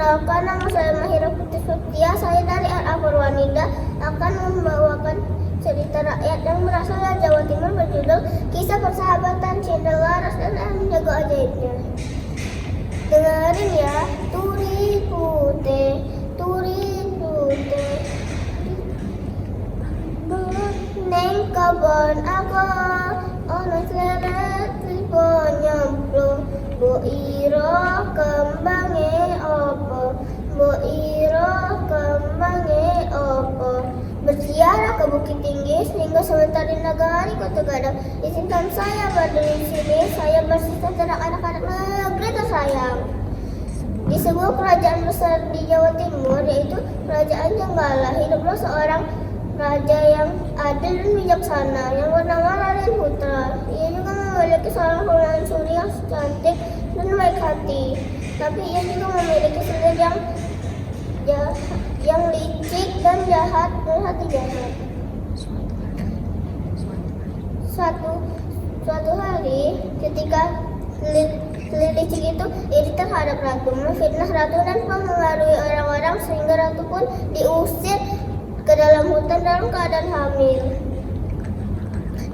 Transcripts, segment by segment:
Perkenalkan, nama saya Mahira Putri Setia. Saya dari RA Purwanida akan membawakan cerita rakyat yang berasal dari Jawa Timur berjudul Kisah Persahabatan Cinderlaras dan Ayam Jago Ajaibnya. Dengerin ya. Turi putih, neng kebon aku, ono seret lipo nyemplung. Bo iro kembange opo, berziarah ke Bukit Tinggi sehingga sementara di negari Kota Gadang. Izinkan saya berdiri di sini, saya bersisa terhadap anak-anak negeri tersayang. Di sebuah kerajaan besar di Jawa Timur, yaitu Kerajaan Jenggala, hiduplah seorang raja yang adil dan bijaksana yang bernama Raden Putra. Ia juga memiliki seorang permaisuri yang cantik dan baik hati. Tapi ia juga memiliki sihir yang licik dan jahat dan hati jahat. Suatu hari ketika sihir licik itu iri terhadap ratu, memfitnah ratu dan mempengaruhi orang-orang sehingga ratu pun diusir ke dalam hutan dalam keadaan hamil.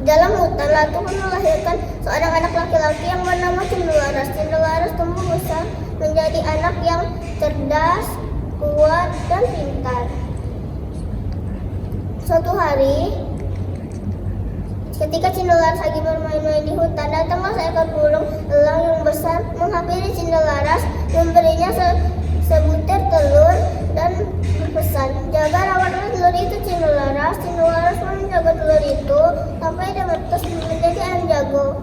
Dalam hutan, ratu pun melahirkan seorang anak laki-laki yang bernama Cinderlaras. Cinderlaras tumbuh besar menjadi anak yang cerdas, kuat, dan pintar. Suatu hari, ketika Cinderlaras lagi bermain-main di hutan, datanglah seekor burung elang yang besar menghampiri Cinderlaras, memberinya sebutir telur dan berpesan, jaga rawatlah telur itu Cinderlaras. Cinderlaras pun menjaga telur itu sampai dia menetas menjadi ayam jago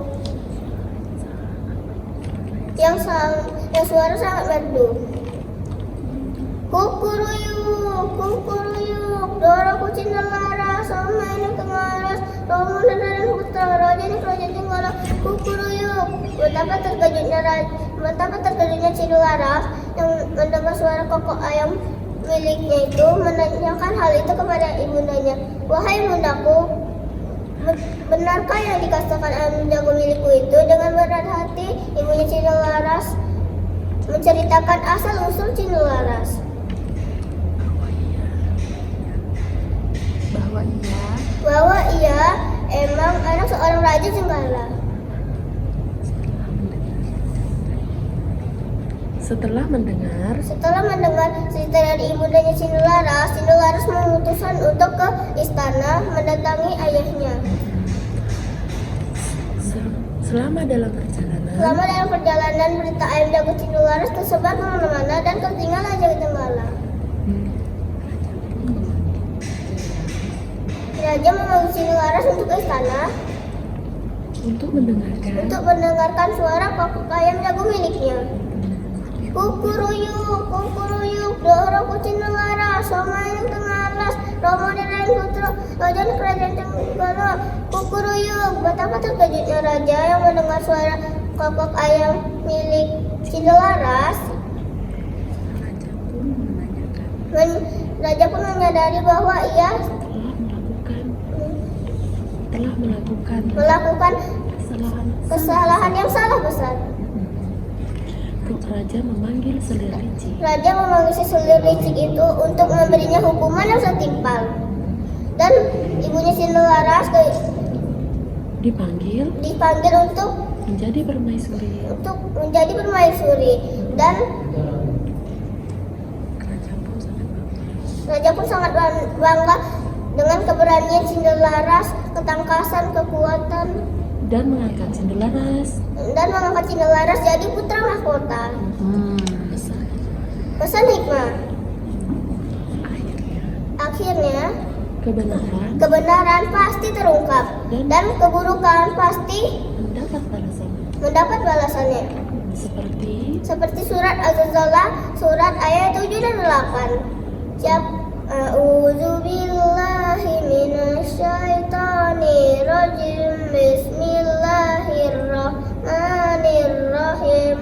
yang suara sangat merdu. Kukuruyuk, doroku Cinderlaras, sama ini kengaras, Romo dan Raden Putra, raja di kerajaan Jenggala. Kukuruyuk. Betapa terkejutnya Cinderlaras yang mendengar suara kokok ayam miliknya itu, menanyakan hal itu kepada ibundanya. Wahai bundaku, benarkah yang dikatakan ayam jago milikku itu? Dengan berat hati, ibunya Cinderlaras menceritakan asal-usul Cinderlaras. Bahwa ia emang anak seorang raja Jenggala. Setelah mendengar cerita dari ibundanya Cinderlaras memutuskan untuk ke istana mendatangi ayahnya. Selama dalam perjalanan berita ayam jago Cinderlaras tersebar kemana-mana dan tertinggal Raja Jenggala. Raja memanggil Cinderlaras untuk ke istana untuk mendengarkan suara kokok ayam jago miliknya. Kukuruyuk, doroku Cinderlaras, sama yang tengaras, Romo dan Raden Putra, raja di kerajaan Jenggala. Kukuruyuk. Betapa terkejutnya raja yang mendengar suara kokok ayam milik Cinderlaras. Raja pun menyadari bahwa ia telah melakukan kesalahan yang sangat besar. Raja memanggil selir licik. Si selir licik itu untuk memberinya hukuman yang setimpal. Dan ibunya Cinderlaras dipanggil untuk menjadi permaisuri. Dan Raja pun sangat bangga dengan keberanian Cinderlaras, ketangkasan, kekuatan, dan mengangkat Cinderlaras jadi putra mahkota. Pesan hikmah. Akhirnya kebenaran pasti terungkap dan keburukan pasti mendapat balasannya. Seperti surat Az-Zalzalah surat ayat 7 dan 8. A'udzubillahi minasyaitonirrajim. Bismillahirrahmanirrahim.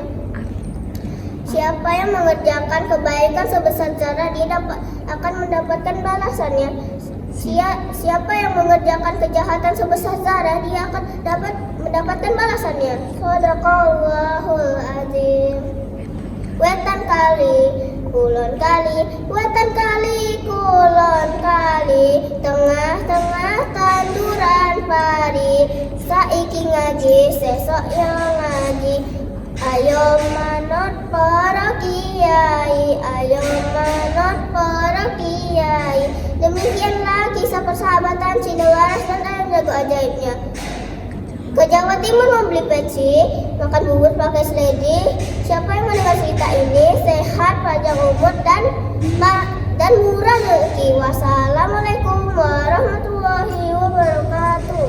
Siapa yang mengerjakan kebaikan sebesar zarah, dia akan mendapatkan balasannya. Siapa yang mengerjakan kejahatan sebesar zarah, dia akan mendapatkan balasannya. Shadaqallahul azim. Wetan kali kulon kali, wetan kali, kulon kali, tengah-tengah tanduran pari, saiki ngaji, sesok yo ngaji. Ayo manut para kiai, ayo manut para kiai. Demikianlah kisah persahabatan Cinewaras dan ayam jago ajaibnya. Ke Jawa Timur membeli peci, makan bubur pakai seledi. Siapa yang mendengar cerita ini sehat, panjang umur dan murah rezeki. Wassalamualaikum warahmatullahi wabarakatuh.